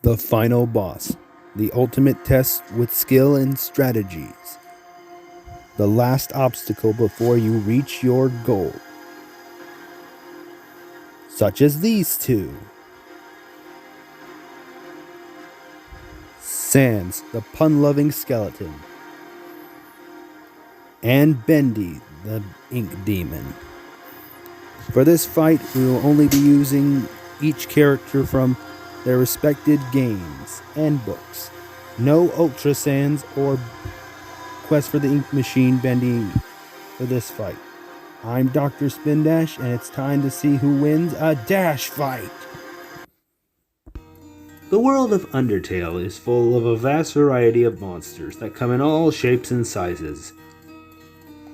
The final boss, the ultimate test with skill and strategies. The last obstacle before you reach your goal. Such as these two. Sans, the pun-loving skeleton. And Bendy, the ink demon. For this fight, we will only be using each character from their respected games and books. No Ultra Sans or Quest for the Ink Machine Bendy for this fight. I'm Dr. Spindash, and it's time to see who wins a dash fight. The world of Undertale is full of a vast variety of monsters that come in all shapes and sizes.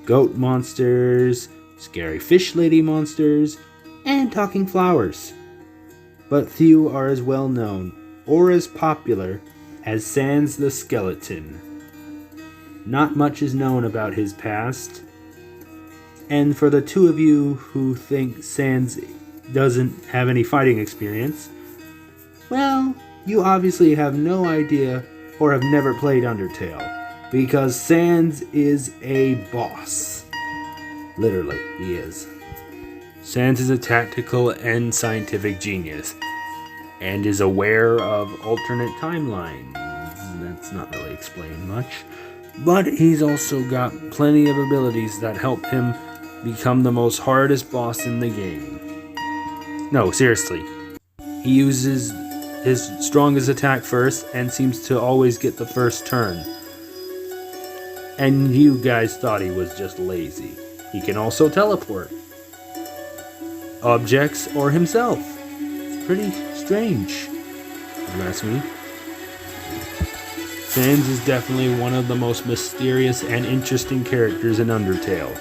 Goat monsters, scary fish lady monsters, and talking flowers. But few are as well known or as popular as Sans the Skeleton. Not much is known about his past, and for the two of you who think Sans doesn't have any fighting experience, well, you obviously have no idea or have never played Undertale, because Sans is a boss. Literally, he is. Sans is a tactical and scientific genius, and is aware of alternate timelines. That's not really explained much. But he's also got plenty of abilities that help him become the most hardest boss in the game. No, seriously. He uses his strongest attack first and seems to always get the first turn. And you guys thought he was just lazy. He can also teleport objects or himself. It's pretty strange, if you ask me. Sans is definitely one of the most mysterious and interesting characters in Undertale.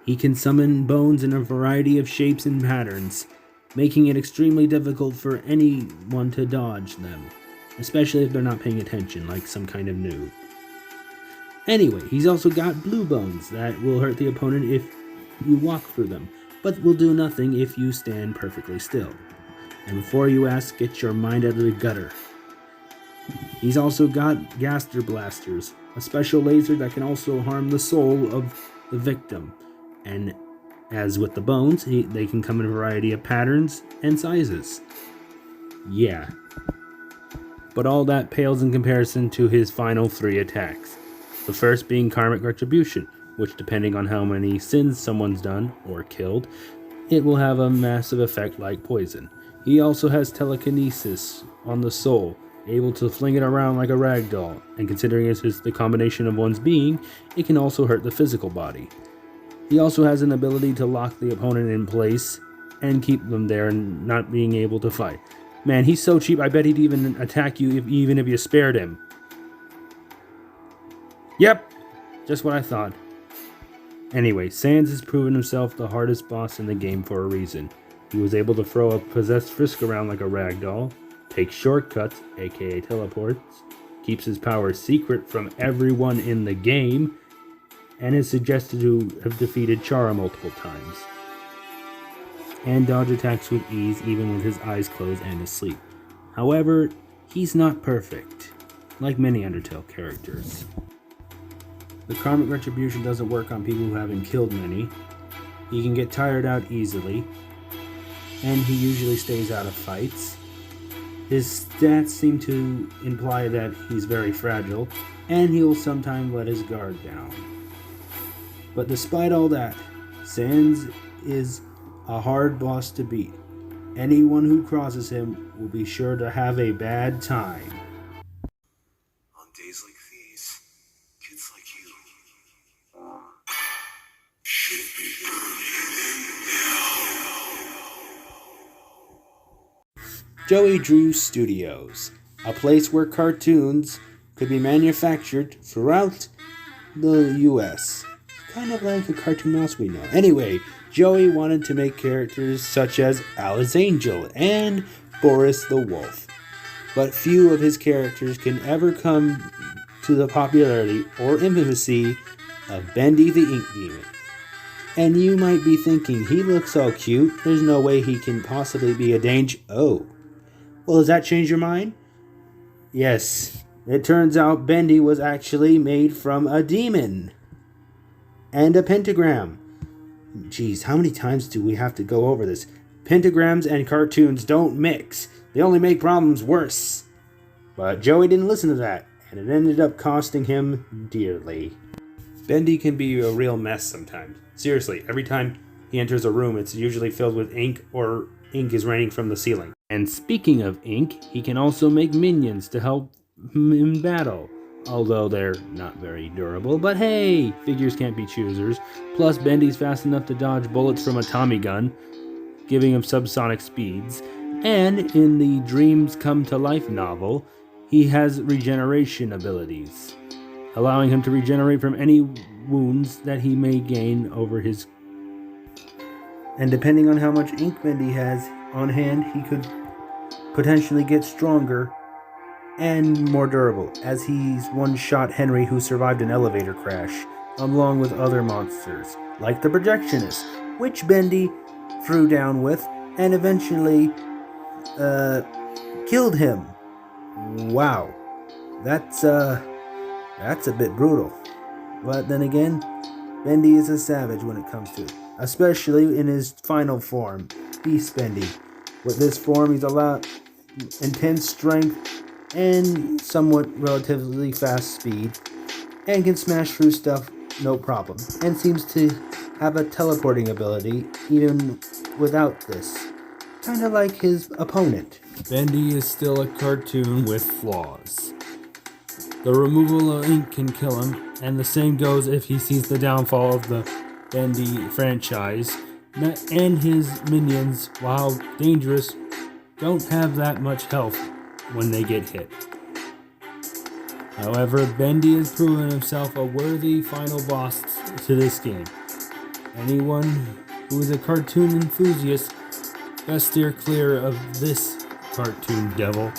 He can summon bones in a variety of shapes and patterns, making it extremely difficult for anyone to dodge them, especially if they're not paying attention, like some kind of noob. Anyway, he's also got blue bones that will hurt the opponent if you walk through them, but will do nothing if you stand perfectly still. And before you ask, get your mind out of the gutter. He's also got Gaster Blasters, a special laser that can also harm the soul of the victim. And as with the bones, they can come in a variety of patterns and sizes. Yeah. But all that pales in comparison to his final 3 attacks. The first being Karmic Retribution, which depending on how many sins someone's done or killed, it will have a massive effect like poison. He also has Telekinesis on the soul, able to fling it around like a rag doll, and considering it is the combination of one's being, it can also hurt the physical body. He also has an ability to lock the opponent in place and keep them there and not being able to fight. Man, he's so cheap, I bet he'd even attack you even if you spared him. Yep, just what I thought. Anyway, Sans has proven himself the hardest boss in the game for a reason. He was able to throw a possessed Frisk around like a rag doll, take shortcuts, aka teleports, keeps his powers secret from everyone in the game, and is suggested to have defeated Chara multiple times, and dodge attacks with ease even with his eyes closed and asleep. However, he's not perfect, like many Undertale characters. The Karmic Retribution doesn't work on people who haven't killed many. He can get tired out easily, and he usually stays out of fights. His stats seem to imply that he's very fragile, and he will sometimes let his guard down. But despite all that, Sans is a hard boss to beat. Anyone who crosses him will be sure to have a bad time. On days like these, kids like you should be burning in hell. Joey Drew Studios, a place where cartoons could be manufactured throughout the US. Kind of like a cartoon mouse we know. Anyway, Joey wanted to make characters such as Alice Angel and Boris the Wolf. But few of his characters can ever come to the popularity or intimacy of Bendy the Ink Demon. And you might be thinking, he looks so cute, there's no way he can possibly be a danger. Oh, Well, does that change your mind? Yes. It turns out Bendy was actually made from a demon and a pentagram. Geez, how many times do we have to go over this? Pentagrams and cartoons don't mix. They only make problems worse. But Joey didn't listen to that, and it ended up costing him dearly. Bendy can be a real mess sometimes. Seriously, every time he enters a room, it's usually filled with ink or ink is raining from the ceiling. And speaking of ink, he can also make minions to help him in battle. Although they're not very durable, but hey, figures can't be choosers. Plus, Bendy's fast enough to dodge bullets from a Tommy gun, giving him subsonic speeds. And in the Dreams Come to Life novel, he has regeneration abilities, allowing him to regenerate from any wounds that he may gain over his. And depending on how much ink Bendy has on hand, he could potentially get stronger and more durable, as he's one-shot Henry, who survived an elevator crash, along with other monsters, like the Projectionist, which Bendy threw down with and eventually killed him. Wow, that's a bit brutal. But then again, Bendy is a savage when it comes to it, especially in his final form, Beast Bendy. With this form, he's allowed intense strength and somewhat relatively fast speed, and can smash through stuff no problem, and seems to have a teleporting ability even without this, kinda like his opponent. Bendy is still a cartoon with flaws. The removal of ink can kill him, and the same goes if he sees the downfall of the Bendy franchise. And his minions, while dangerous, don't have that much health when they get hit. However, Bendy has proven himself a worthy final boss to this game. Anyone who is a cartoon enthusiast best steer clear of this cartoon devil.